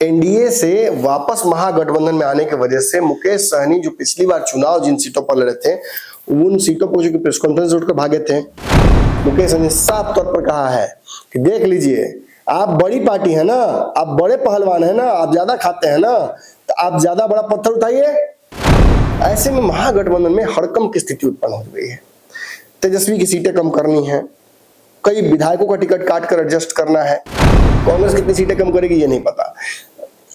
NDA से वापस महागठबंधन में आने की वजह से मुकेश सहनी जो पिछली बार चुनाव जिन सीटों पर लड़े थे उन सीटों पर जो प्रेस कॉन्फ्रेंस उठकर भागे थे, मुकेश सहनी साफ तौर पर कहा है कि देख लीजिए, आप बड़ी पार्टी है ना, आप बड़े पहलवान है ना, आप ज्यादा खाते हैं ना, तो आप ज्यादा बड़ा पत्थर उठाइए। ऐसे में महागठबंधन में हड़कंप की स्थिति उत्पन्न हो गई है। तेजस्वी की सीटें कम करनी है, कई विधायकों का टिकट काट कर एडजस्ट करना है। कांग्रेस कितनी सीटें कम करेगी ये नहीं पता।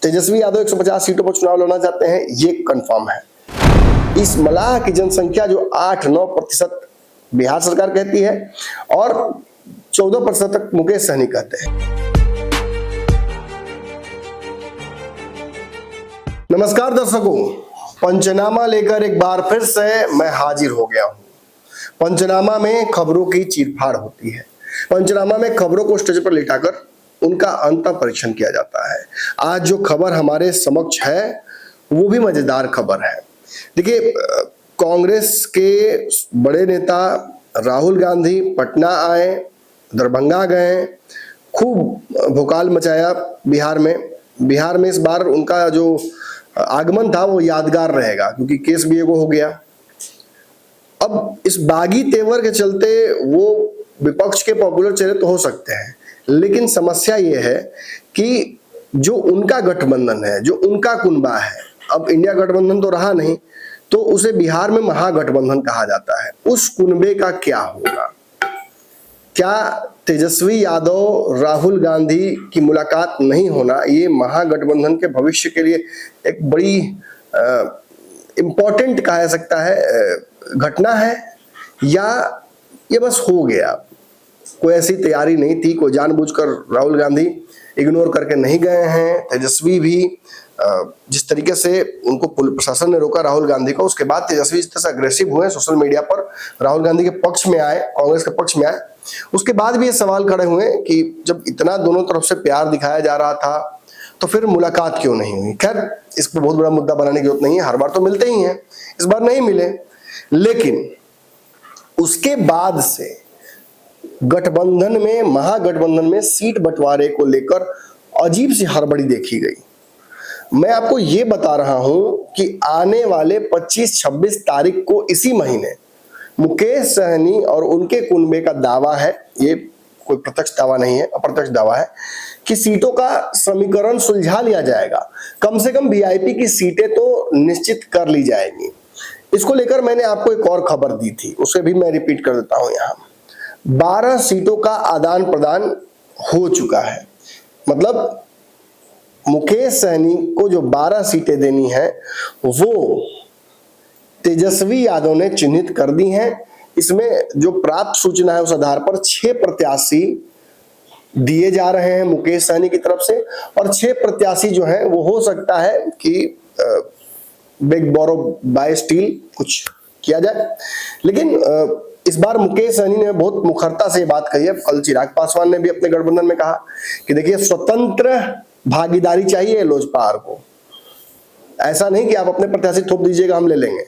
तेजस्वी यादव 150 सीटों पर चुनाव लड़ना चाहते हैं, ये कंफर्म है। इस मलाह की जनसंख्या जो 8-9% बिहार सरकार कहती है और 14% तक मुकेश सहनी कहते हैं। नमस्कार दर्शकों, पंचनामा लेकर एक बार फिर से मैं हाजिर हो गया हूं। पंचनामा में खबरों की चीरफाड़ होती है। पंचनामा में खबरों को स्टेज पर लिटाकर उनका अंत परीक्षण किया जाता है। आज जो खबर हमारे समक्ष है वो भी मजेदार खबर है। देखिए, कांग्रेस के बड़े नेता राहुल गांधी पटना आए, दरभंगा गए, खूब भोकाल मचाया बिहार में इस बार उनका जो आगमन था वो यादगार रहेगा, क्योंकि केस भी एगो हो गया। अब इस बागी तेवर के चलते वो विपक्ष के पॉपुलर चेहरे तो हो सकते हैं, लेकिन समस्या ये है कि जो उनका गठबंधन है, जो उनका कुनबा है, अब इंडिया गठबंधन तो रहा नहीं, तो उसे बिहार में महागठबंधन कहा जाता है। उस कुनबे का क्या होगा? क्या तेजस्वी यादव राहुल गांधी की मुलाकात नहीं होना ये महागठबंधन के भविष्य के लिए एक बड़ी इंपॉर्टेंट कहा जा सकता है घटना है, या ये बस हो गया? कोई ऐसी तैयारी नहीं थी, कोई जानबूझकर राहुल गांधी इग्नोर करके नहीं गए हैं। तेजस्वी भी जिस तरीके से उनको प्रशासन ने रोका राहुल गांधी को, उसके बाद तेजस्वी जिस तरह से अग्रेसिव हुए सोशल मीडिया पर, राहुल गांधी के पक्ष में आए, कांग्रेस के पक्ष में आए, उसके बाद भी ये सवाल खड़े हुए कि जब इतना दोनों तरफ से प्यार दिखाया जा रहा था तो फिर मुलाकात क्यों नहीं हुई। खैर, इस पर बहुत बड़ा मुद्दा बनाने की जरूरत नहीं है, हर बार तो मिलते ही हैं, इस बार नहीं मिले। लेकिन उसके बाद से गठबंधन में, महागठबंधन में सीट बंटवारे को लेकर अजीब सी हड़बड़ी देखी गई। मैं आपको ये बता रहा हूं कि आने वाले 25-26 तारीख को इसी महीने मुकेश सहनी और उनके कुनबे का दावा है, ये कोई प्रत्यक्ष दावा नहीं है, अप्रत्यक्ष दावा है, कि सीटों का समीकरण सुलझा लिया जाएगा। कम से कम वीआईपी की सीटें तो निश्चित कर ली जाएंगी। इसको लेकर मैंने आपको एक और खबर दी थी, उसे भी मैं रिपीट कर देता हूं यहां। 12 सीटों का आदान प्रदान हो चुका है। मतलब मुकेश सहनी को जो 12 सीटें देनी है वो तेजस्वी यादव ने चिन्हित कर दी हैं। इसमें जो प्राप्त सूचना है उस आधार पर 6 प्रत्याशी दिए जा रहे हैं मुकेश सहनी की तरफ से, और 6 प्रत्याशी जो हैं वो हो सकता है कि बिग बोरो बाय स्टील कुछ किया जाए। लेकिन इस बार मुकेश सहनी ने बहुत मुखरता से ये बात कही है। कल चिराग पासवान ने भी अपने गठबंधन में कहा कि देखिए, स्वतंत्र भागीदारी चाहिए लोजपा को, ऐसा नहीं कि आप अपने प्रत्याशी थोप दीजिएगा हम ले लेंगे।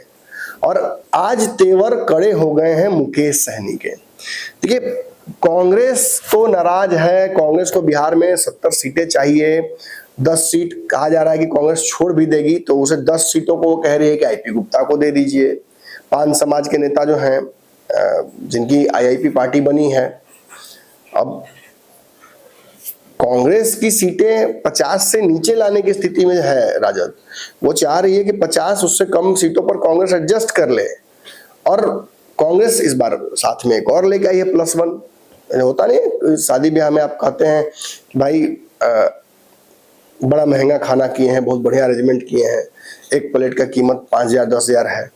और आज तेवर कड़े हो गए हैं मुकेश सहनी के। देखिए, कांग्रेस तो नाराज है, कांग्रेस को बिहार में 70 सीटें चाहिए, 10 सीट कहा जा रहा है कि कांग्रेस छोड़ भी देगी, तो उसे 10 सीटों को वो कह रही है कि आईपी गुप्ता को दे दीजिए। पान समाज के नेता जो हैं, जिनकी आईआईपी पार्टी बनी है, अब कांग्रेस की सीटें 50 से नीचे लाने की स्थिति में है राजद। वो चाह रही है कि 50 उससे कम सीटों पर कांग्रेस एडजस्ट कर ले, और कांग्रेस इस बार साथ में एक और लेके आई है +1। होता नहीं, शादी ब्याह में आप कहते हैं कि भाई बड़ा महंगा खाना किए हैं, बहुत बढ़िया अरेंजमेंट किए हैं, एक प्लेट का कीमत 5,000-10,000 है।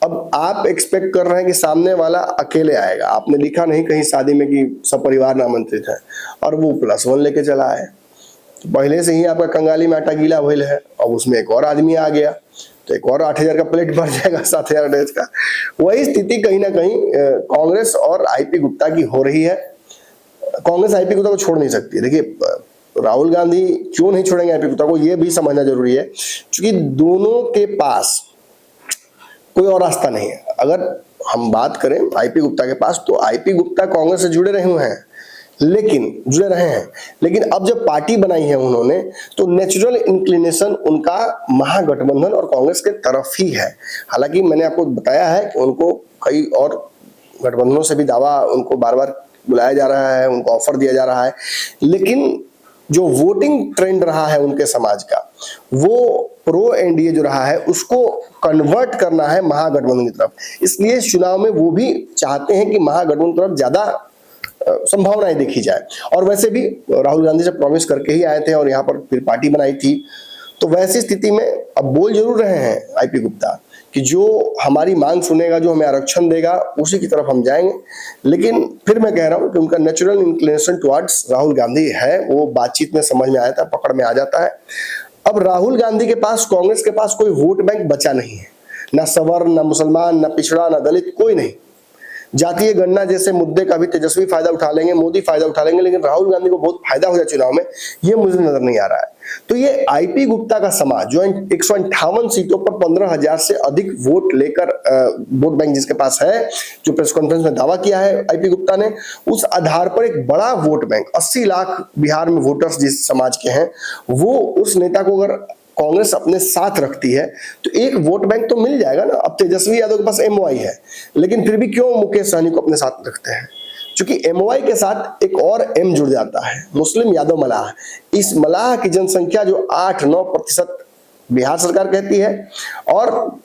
अब आप एक्सपेक्ट कर रहे हैं कि सामने वाला अकेले आएगा, आपने लिखा नहीं कहीं शादी में कि सब परिवार आमंत्रित है, और वो +1 लेके चला है। तो पहले से ही आपका कंगाली में आटा गीला भइल है, अब उसमें एक और आदमी आ गया तो एक और 8,000 का प्लेट बढ़ जाएगा, 7,000 डेज का। वही स्थिति कहीं ना कहीं कांग्रेस और आईपी गुप्ता की हो रही है। कांग्रेस आईपी गुप्ता को छोड़ नहीं सकती। देखिए, राहुल गांधी क्यों नहीं छोड़ेंगे आईपी गुप्ता को, ये भी समझना जरूरी है, क्योंकि दोनों के पास कोई और रास्ता नहीं है। अगर हम बात करें आईपी गुप्ता के पास, तो आईपी गुप्ता कांग्रेस से जुड़े रहे हुए हैं, लेकिन जुड़े रहे हैं, लेकिन अब जब पार्टी बनाई है उन्होंने तो नेचुरल इंक्लिनेशन उनका महागठबंधन और कांग्रेस के तरफ ही है। हालांकि मैंने आपको बताया है कि उनको कई और गठबंधनों से भी दावा, उनको बार बार बुलाया जा रहा है, उनको ऑफर दिया जा रहा है, लेकिन जो वोटिंग ट्रेंड रहा है उनके समाज का, वो प्रो एनडीए जो रहा है उसको कन्वर्ट करना है महागठबंधन की तरफ। इसलिए चुनाव में वो भी चाहते हैं कि महागठबंधन की तरफ ज्यादा संभावनाएं देखी जाए। और वैसे भी राहुल गांधी से प्रॉमिस करके ही आए थे और यहाँ पर फिर पार्टी बनाई थी, तो वैसी स्थिति में अब बोल जरूर रहे हैं आईपी गुप्ता कि जो हमारी मांग सुनेगा, जो हमें आरक्षण देगा, उसी की तरफ हम जाएंगे। लेकिन फिर मैं कह रहा हूं कि उनका natural inclination towards Rahul Gandhi है, वो बातचीत में समझ में आया था, पकड़ में आ जाता है। अब राहुल गांधी के पास, कांग्रेस के पास कोई वोट बैंक बचा नहीं है, ना सवर्ण, ना मुसलमान, ना पिछड़ा, ना दलित, कोई नहीं। जातीय गणना जैसे मुद्दे का भी तेजस्वी फायदा उठा लेंगे, मोदी फायदा उठा लेंगे, लेकिन राहुल गांधी को बहुत फायदा हो जाए चुनाव में, ये मुझे नजर नहीं आ रहा है। तो ये आईपी गुप्ता का समाज जो 158 सीटों पर 15,000 से अधिक वोट लेकर, वोट बैंक जिसके पास है, जो प्रेस कॉन्फ्रेंस में दावा किया है आईपी गुप्ता ने, उस आधार पर एक बड़ा वोट बैंक 80 लाख बिहार में वोटर्स जिस समाज के हैं, वो उस नेता को अगर कांग्रेस अपने साथ रखती है तो एक वोट बैंक तो मिल जाएगा ना। अब तेजस्वी यादव के पास एमओआई है, लेकिन फिर भी क्यों मुकेश सहनी को अपने साथ रखते हैं? क्योंकि एमओआई के साथ एक और एम जुड़ जाता है, मुस्लिम यादव मलाह। इस मलाह की जनसंख्या जो 8-9% बिहार सरकार कहती है और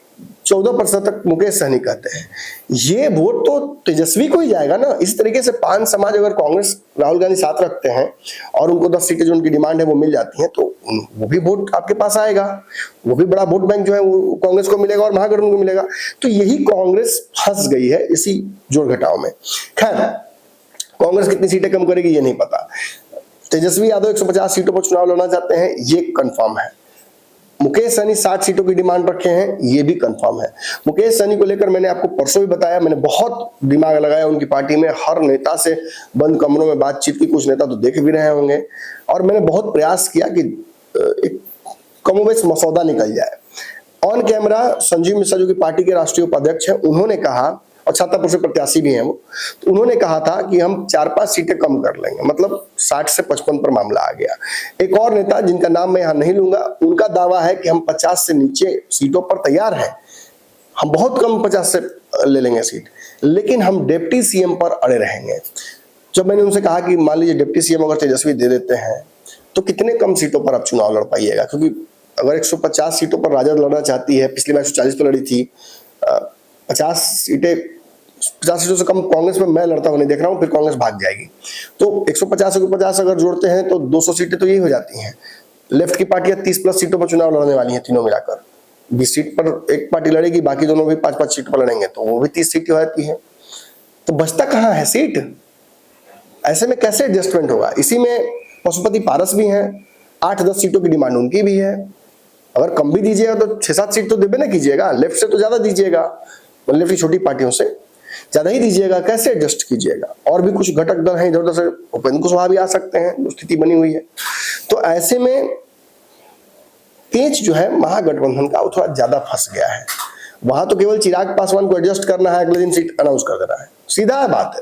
14% तक मुकेश सहनी कहते हैं, ये वोट तो तेजस्वी को ही जाएगा ना। इस तरीके से 5 समाज अगर कांग्रेस राहुल गांधी साथ रखते हैं और उनको 10 सीटें जो उनकी डिमांड है वो मिल जाती हैं, तो वो भी वोट आपके पास आएगा, वो भी बड़ा वोट बैंक जो है वो कांग्रेस को मिलेगा और महागठबंधन को मिलेगा। तो यही कांग्रेस फंस गई है इसी जोड़ घटाव में। खैर, कांग्रेस कितनी सीटें कम करेगी ये नहीं पता। तेजस्वी यादव 150 सीटों पर चुनाव लड़ना चाहते हैं, ये कंफर्म है। मुकेश सहनी 60 सीटों की डिमांड रखे हैं, ये भी कंफर्म है। मुकेश सहनी को लेकर मैंने आपको परसों भी बताया, मैंने बहुत दिमाग लगाया उनकी पार्टी में, हर नेता से बंद कमरों में बातचीत की, कुछ नेता तो देख भी रहे होंगे, और मैंने बहुत प्रयास किया कि एक कमोबेश मसौदा निकल जाए। ऑन कैमरा संजीव मिश्रा जो कि पार्टी के राष्ट्रीय उपाध्यक्ष हैं, उन्होंने कहा, और छातापुर से प्रत्याशी भी हैं वो, तो उन्होंने कहा था कि हम 4-5 सीटें कम कर लेंगे, मतलब 60 से 55 पर मामला आ गया। एक और नेता जिनका नाम मैं यहां नहीं लूंगा, उनका दावा है कि हम 50 से नीचे सीटों पर तैयार हैं, हम बहुत कम 50 से ले लेंगे सीट, लेकिन हम डिप्टी सीएम पर अड़े रहेंगे। जब मैंने उनसे कहा कि मान लीजिए डिप्टी सीएम अगर तेजस्वी दे देते हैं तो कितने कम सीटों पर आप चुनाव लड़ पाइएगा, क्योंकि अगर 150 सीटों पर राजद लड़ना चाहती है, पिछली बार 140 पर लड़ी थी, 50 सीटों से कम कांग्रेस में मैं लड़ता हुआ नहीं देख रहा हूं, फिर कांग्रेस भाग जाएगी। तो 150 से 50 अगर जोड़ते हैं तो 200 सीटें तो यही हो जाती हैं। लेफ्ट की पार्टियां 30+ सीटों पर चुनाव लड़ने वाली हैं, तीनों मिलाकर 20 सीट पर एक पार्टी लड़ेगी, बाकी दोनों भी 5-5 सीट पर लड़ेंगे, तो वो भी 30 सीटें हो जाती है। तो बचता कहाँ है सीट? ऐसे में कैसे एडजस्टमेंट होगा? इसी में पशुपति पारस भी हैं, 8-10 सीटों की डिमांड उनकी भी है। अगर कम भी दीजिएगा तो 6-7 सीट तो देबे ना कीजिएगा, लेफ्ट से तो ज्यादा दीजिएगा, लेफ्ट की छोटी पार्टियों से ज्यादा ही दीजिएगा, कैसे एडजस्ट कीजिएगा? और भी कुछ घटक दल हैं इधर उधर से, उपेंद्र कुशवाहा भी आ सकते हैं, स्थिति बनी हुई है। तो ऐसे में पेच जो है महागठबंधन का वो थोड़ा ज्यादा फंस गया है। वहां तो केवल चिराग पासवान को एडजस्ट करना है, अगले दिन सीट अनाउंस कर देना है, सीधा बात है,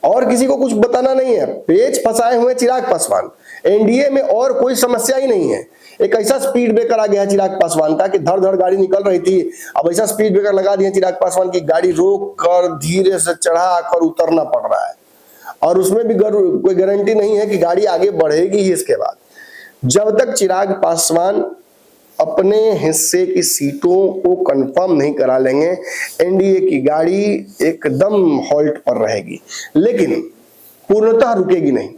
और किसी को कुछ बताना नहीं है। पेच फंसाए हुए चिराग पासवान, एनडीए में और कोई समस्या ही नहीं है। एक ऐसा स्पीड ब्रेकर आ गया है चिराग पासवान का कि धड़ धड़ गाड़ी निकल रही थी, अब ऐसा स्पीड ब्रेकर लगा दिया चिराग पासवान की गाड़ी रोक कर धीरे से चढ़ा कर उतरना पड़ रहा है, और उसमें भी कोई गारंटी नहीं है कि गाड़ी आगे बढ़ेगी ही। इसके बाद जब तक चिराग पासवान अपने हिस्से की सीटों को कंफर्म नहीं करा लेंगे, एनडीए की गाड़ी एकदम हॉल्ट पर रहेगी, लेकिन पूर्णतः रुकेगी नहीं।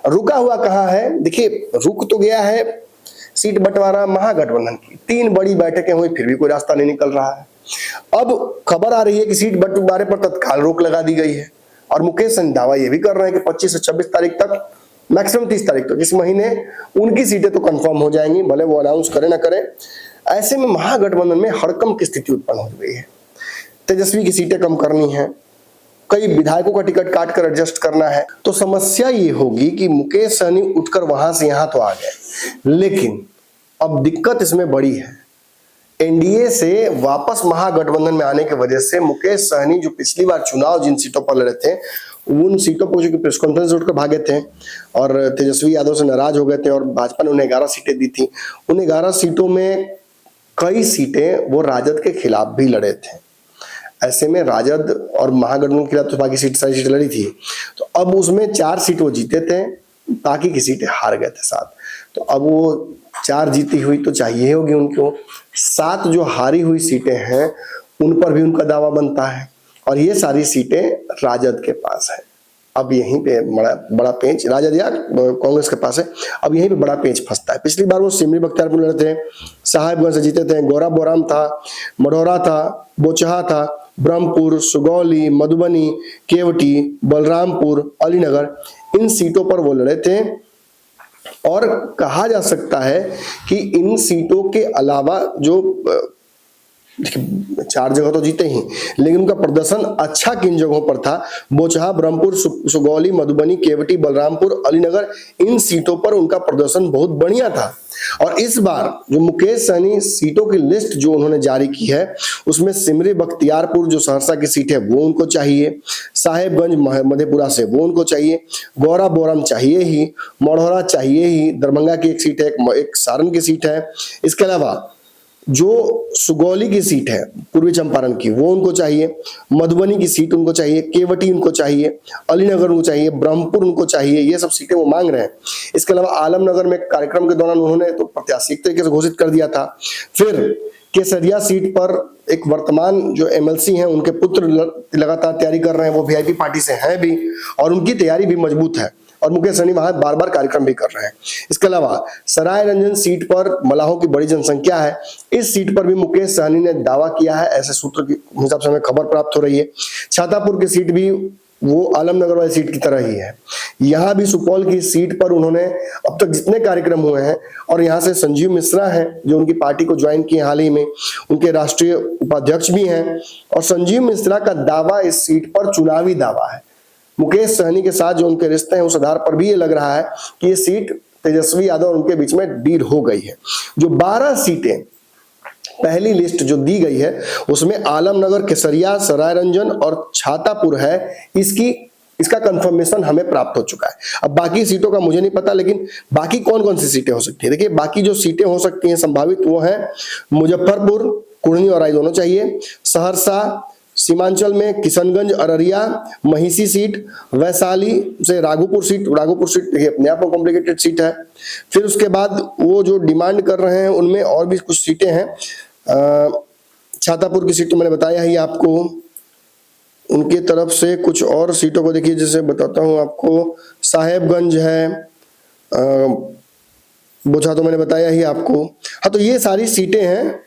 रुका हुआ कहां है? देखिए, रुक तो गया है सीट बंटवारा महागठबंधन की, 3 बड़ी बैठकें हुई, फिर भी कोई रास्ता नहीं निकल रहा है। अब खबर आ रही है कि सीट बंटवारे पर तत्काल रोक लगा दी गई है, और मुकेश सहनी दावा यह भी कर रहे हैं कि 25 से 26 तारीख तक, मैक्सिमम 30 तारीख तक इस महीने उनकी सीटें तो कंफर्म हो जाएंगी, भले वो अनाउंस करे ना करे। ऐसे में महागठबंधन में हड़कंप की स्थिति उत्पन्न हो गई है। तेजस्वी की सीटें कम करनी है, कई विधायकों का टिकट काट कर एडजस्ट करना है, तो समस्या ये होगी कि मुकेश सहनी उठकर वहां से यहां तो आ गए, लेकिन अब दिक्कत इसमें बड़ी है। एनडीए से वापस महागठबंधन में आने की वजह से मुकेश सहनी जो पिछली बार चुनाव जिन सीटों पर लड़े थे उन सीटों पर जो प्रेस कॉन्फ्रेंस उठकर भागे थे और तेजस्वी यादव से नाराज हो गए थे और भाजपा ने उन्हें 11 सीटें दी थी। उन 11 सीटों में कई सीटें वो राजद के खिलाफ भी लड़े थे। ऐसे में राजद और महागठबंधन के खिलाफ तो बाकी सारी सीटें लड़ी थी, तो अब उसमें 4 सीट वो जीते थे, बाकी की सीटें हार गए थे 7। तो अब वो 4 जीती हुई तो चाहिए होगी उनको, 7 जो हारी हुई सीटें हैं उन पर भी उनका दावा बनता है और ये सारी सीटें राजद के पास है। अब यहीं पे बड़ा पेंच राजद या कांग्रेस के पास है, अब यहीं पे बड़ा पेंच फंसता है। पिछली बार वो सिमरी बख्तियारपुर लड़े थे, साहेबगंज से जीते थे, गौरा बोराम था, मढ़ौरा था, बोचहा था, ब्रह्मपुर, सुगौली, मधुबनी, केवटी, बलरामपुर, अलीनगर, इन सीटों पर वो लड़े थे। और कहा जा सकता है कि इन सीटों के अलावा जो 4 जगह तो जीते ही, लेकिन उनका प्रदर्शन अच्छा किन जगहों पर था, बोचहा, ब्रह्मपुर, सुगौली, मधुबनी, केवटी, बलरामपुर, अलीनगर, इन सीटों पर उनका प्रदर्शन बहुत बढ़िया था। और इस बार जो मुकेश सहनी सीटों की लिस्ट जो उन्होंने जारी की है उसमें सिमरी बख्तियारपुर जो सहरसा की सीट है वो उनको चाहिए, साहेबगंज मधेपुरा से वो उनको चाहिए, गौरा बोरम चाहिए ही, मढ़ौरा चाहिए ही, दरभंगा की एक सीट है, एक सारण की सीट है, इसके अलावा जो सुगौली की सीट है पूर्वी चंपारण की वो उनको चाहिए, मधुबनी की सीट उनको चाहिए, केवटी उनको चाहिए, अलीनगर उनको चाहिए, ब्रह्मपुर उनको चाहिए, ये सब सीटें वो मांग रहे हैं। इसके अलावा आलमनगर में कार्यक्रम के दौरान उन्होंने तो प्रत्याशी एक तरीके से घोषित कर दिया था। फिर केसरिया सीट पर एक वर्तमान जो एमएलसी हैं उनके पुत्र लगातार तैयारी कर रहे हैं, वो वीआईपी पार्टी से हैं भी और उनकी तैयारी भी मजबूत है और मुकेश सहनी वहां बार बार कार्यक्रम भी कर रहे हैं। इसके अलावा सराय रंजन सीट पर मलाहों की बड़ी जनसंख्या है, इस सीट पर भी मुकेश सहनी ने दावा किया है, ऐसे सूत्र के हिसाब से हमें खबर प्राप्त हो रही है। छातापुर की सीट भी वो आलमनगर वाली सीट की तरह ही है। यहाँ भी सुपौल की सीट पर उन्होंने अब तक जितने कार्यक्रम हुए हैं, और यहाँ से संजीव मिश्रा हैं जो उनकी पार्टी को ज्वाइन किए हाल ही में, उनके राष्ट्रीय उपाध्यक्ष भी हैं, और संजीव मिश्रा का दावा इस सीट पर चुनावी दावा है। मुकेश सहनी के साथ जो उनके रिश्ते हैं उस आधार पर भी ये लग रहा है कि ये सीट तेजस्वी यादव और उनके बीच में डील हो गई है। जो 12 सीटें पहली लिस्ट जो दी गई है उसमें आलमनगर, केसरिया, सरायरंजन और छातापुर है, इसका कंफर्मेशन हमें प्राप्त हो चुका है। अब बाकी सीटों का मुझे नहीं पता, लेकिन बाकी कौन कौन सी सीटें हो सकती है। देखिए बाकी जो सीटें हो सकती हैं संभावित वो है मुजफ्फरपुर, कुढ़नी और राय दोनों चाहिए, सहरसा, सीमांचल में किशनगंज, अररिया, महिषी सीट, वैशाली से राघोपुर सीट देखिए अपने आप में कॉम्प्लिकेटेड सीट है। फिर उसके बाद वो जो डिमांड कर रहे हैं उनमें और भी कुछ सीटें हैं। छातापुर की सीट तो मैंने बताया ही आपको, उनके तरफ से कुछ और सीटों को देखिए, जैसे बताता हूं आपको, साहेबगंज है, बोचहा तो मैंने बताया ही आपको। हाँ, तो ये सारी सीटें हैं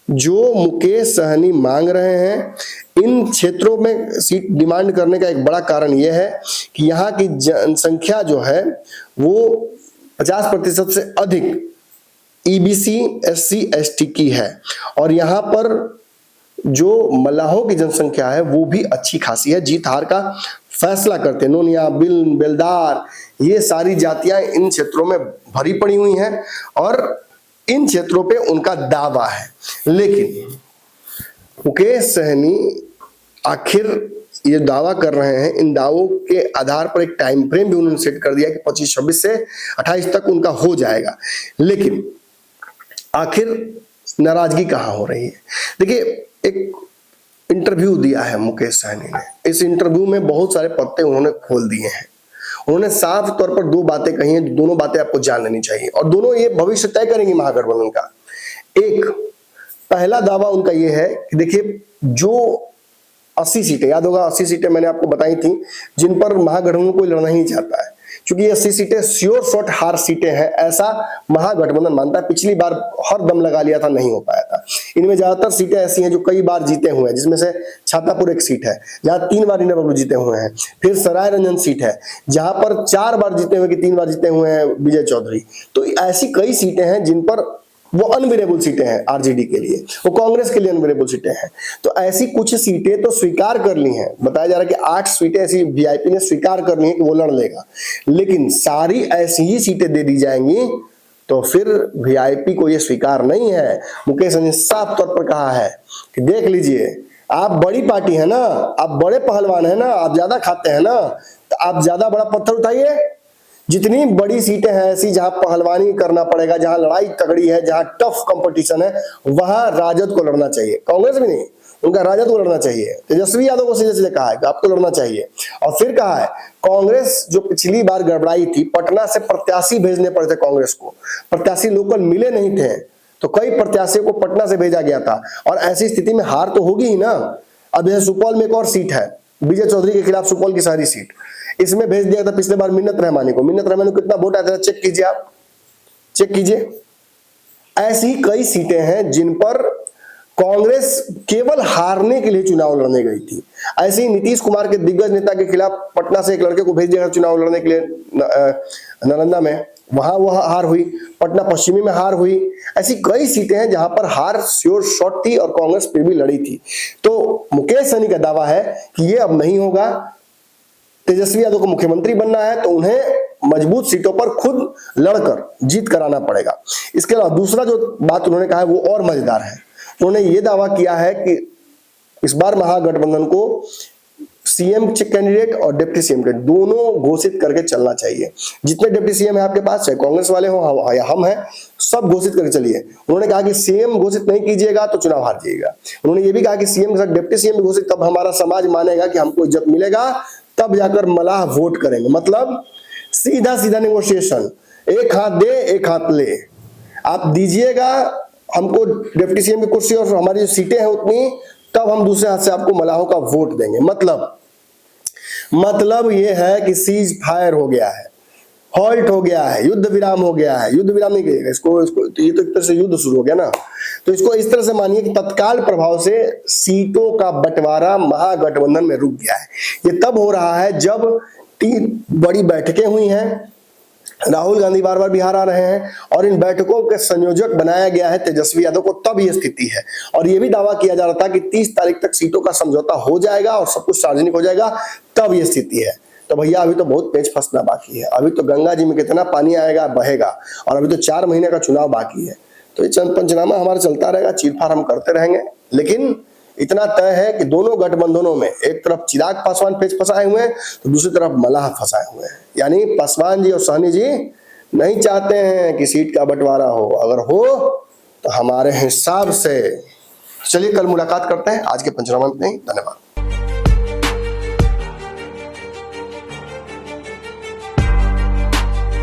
जो मुकेश सहनी मांग रहे हैं। इन क्षेत्रों में सीट डिमांड करने का एक बड़ा कारण यह है कि यहाँ की जनसंख्या जो है वो 50% से अधिक ईबीसी, एससी, एसटी की है, और यहाँ पर जो मलाहों की जनसंख्या है वो भी अच्छी खासी है। जीत हार का फैसला करते हैं नोनिया, बेलदार, ये सारी जातियां इन क्षेत्रों में भरी पड़ी हुई हैं और इन क्षेत्रों पे उनका दावा है। लेकिन मुकेश सहनी आखिर ये दावा कर रहे हैं, इन दावों के आधार पर एक टाइम फ्रेम भी उन्होंने सेट कर दिया कि 25-26 से 28 तक उनका हो जाएगा। लेकिन आखिर नाराजगी कहां हो रही है? देखिए एक इंटरव्यू दिया है मुकेश सहनी ने, इस इंटरव्यू में बहुत सारे पत्ते उन्होंने खोल दिए हैं। उन्होंने साफ तौर पर 2 बातें कही हैं, दोनों बातें आपको जान लेनी चाहिए और दोनों ये भविष्य तय करेंगी महागठबंधन का। एक पहला दावा उनका ये है कि देखिए जो 80 सीटें, याद होगा 80 सीटें मैंने आपको बताई थी जिन पर महागठबंधन कोई लड़ना ही नहीं चाहता है, क्योंकि ये 80 सीटें श्योर शॉट हार सीटें हैं, ऐसा महागठबंधन मानता है। पिछली बार हर दम लगा लिया था, नहीं हो पाया था। इनमें ज्यादातर सीटें ऐसी हैं जो कई बार जीते हुए हैं, जिसमें से छातापुर एक सीट है जहां 3 बार इंदिरा बाबू जीते हुए हैं। फिर सराय रंजन सीट है जहां पर 4 बार जीते हुए कि 3 बार जीते हुए हैं विजय चौधरी। तो ऐसी कई सीटें हैं जिन पर वो अनविनेबल सीटें हैं आरजेडी के लिए, वो कांग्रेस के लिए अनविनेबल सीटें हैं। तो ऐसी कुछ सीटें तो स्वीकार कर ली हैं, बताया जा रहा है कि 8 सीटें ऐसी वीआईपी ने स्वीकार कर ली हैं कि वो लड़ लेगा, लेकिन सारी ऐसी ही सीटें दे दी जाएंगी तो फिर वीआईपी को ये स्वीकार नहीं है। मुकेश सहनी ने साफ तौर पर कहा है कि देख लीजिए आप बड़ी पार्टी है ना, आप बड़े पहलवान है ना, आप ज्यादा खाते हैं ना, तो आप ज्यादा बड़ा पत्थर उठाइए। जितनी बड़ी सीटें हैं ऐसी जहां पहलवानी करना पड़ेगा, जहां लड़ाई तगड़ी है, जहां टफ कंपटीशन है, वहां राजद को लड़ना चाहिए, कांग्रेस भी नहीं, उनका राजद को लड़ना चाहिए। तेजस्वी यादव को सीधे सीधे कहा है कि आपको लड़ना चाहिए। और फिर कहा है कांग्रेस जो पिछली बार गड़बड़ाई थी, पटना से प्रत्याशी भेजने पड़े थे कांग्रेस को, प्रत्याशी लोकल मिले नहीं थे, तो कई प्रत्याशियों को पटना से भेजा गया था। और ऐसी स्थिति में हार तो होगी ही ना। अब जैसे सुपौल में एक और सीट है विजय चौधरी के खिलाफ, सुपौल की सारी सीट, इसमें भेज दिया था पिछले बार मिन्नत रहमानी को। मिन्नत रहमानी को कितना वोट आया था, चेक कीजिए, आप चेक कीजिए। ऐसी कई सीटें हैं जिन पर कांग्रेस केवल हारने के लिए चुनाव लड़ने गई थी। ऐसे ही नीतीश कुमार के दिग्गज नेता के खिलाफ पटना से एक लड़के को भेज दिया चुनाव लड़ने के लिए नालंदा में, वहां वह हार हुई। पटना पश्चिमी में हार हुई। ऐसी कई सीटें हैं जहां पर हार श्योर शॉट थी और कांग्रेस फिर भी लड़ी थी। तो मुकेश सहनी का दावा है कि ये अब नहीं होगा। तेजस्वी यादव को मुख्यमंत्री बनना है तो उन्हें मजबूत सीटों पर खुद लड़कर जीत कराना पड़ेगा। इसके अलावा दूसरा जो बात उन्होंने कहा है वो और मजेदार है। उन्होंने ये दावा किया है कि इस बार महागठबंधन को सीएम कैंडिडेट और डिप्टी सीएम कैंडिडेट दोनों घोषित करके चलना चाहिए। जितने डिप्टी सीएम है आपके पास, चाहे कांग्रेस वाले हो या हम हैं, सब घोषित करके चलिए। उन्होंने कहा कि सीएम घोषित नहीं कीजिएगा तो चुनाव हार जाइएगा। उन्होंने ये भी कहा कि सीएम के साथ डिप्टी सीएम घोषित, तब हमारा समाज मानेगा कि हमको इज्जत मिलेगा, तब जाकर मलाह वोट करेंगे। मतलब सीधा सीधा नेगोशिएशन, एक हाथ दे एक हाथ ले। आप दीजिएगा हमको डिप्टी सीएम की कुर्सी और हमारी जो सीटें हैं उतनी, तब हम दूसरे हाथ से आपको मलाहों का वोट देंगे। मतलब ये है कि सीज फायर हो गया है, हॉल्ट हो गया है, युद्ध विराम हो गया है। युद्ध विराम नहीं कहिएगा इसको, तो ये तो एक तरह से युद्ध शुरू हो गया ना। तो इसको इस तरह से मानिए कि तत्काल प्रभाव से सीटों का बंटवारा महागठबंधन में रुक गया है। ये तब हो रहा है जब 3 बड़ी बैठकें हुई हैं, राहुल गांधी बार बार बिहार आ रहे हैं और इन बैठकों के संयोजक बनाया गया है तेजस्वी यादव को, तब ये स्थिति है। और ये भी दावा किया जा रहा था कि 30 तारीख तक सीटों का समझौता हो जाएगा और सब कुछ सार्वजनिक हो जाएगा, तब ये स्थिति है। तो भैया अभी तो बहुत पेच फंसना बाकी है। अभी तो गंगा जी में कितना पानी आएगा बहेगा, और अभी तो 4 महीने का चुनाव बाकी है। तो ये पंचनामा हमारा चलता रहेगा, चीरफाड़ हम करते रहेंगे। लेकिन इतना तय है कि दोनों गठबंधनों में एक तरफ चिराग पासवान पेच फंसाए हुए हैं तो दूसरी तरफ मलाह फंसाए हुए हैं। यानी पासवान जी और सहनी जी नहीं चाहते हैं कि सीट का बंटवारा हो, अगर हो तो हमारे हिसाब से। चलिए कल मुलाकात करते हैं। आज के पंचनामा में नहीं, धन्यवाद।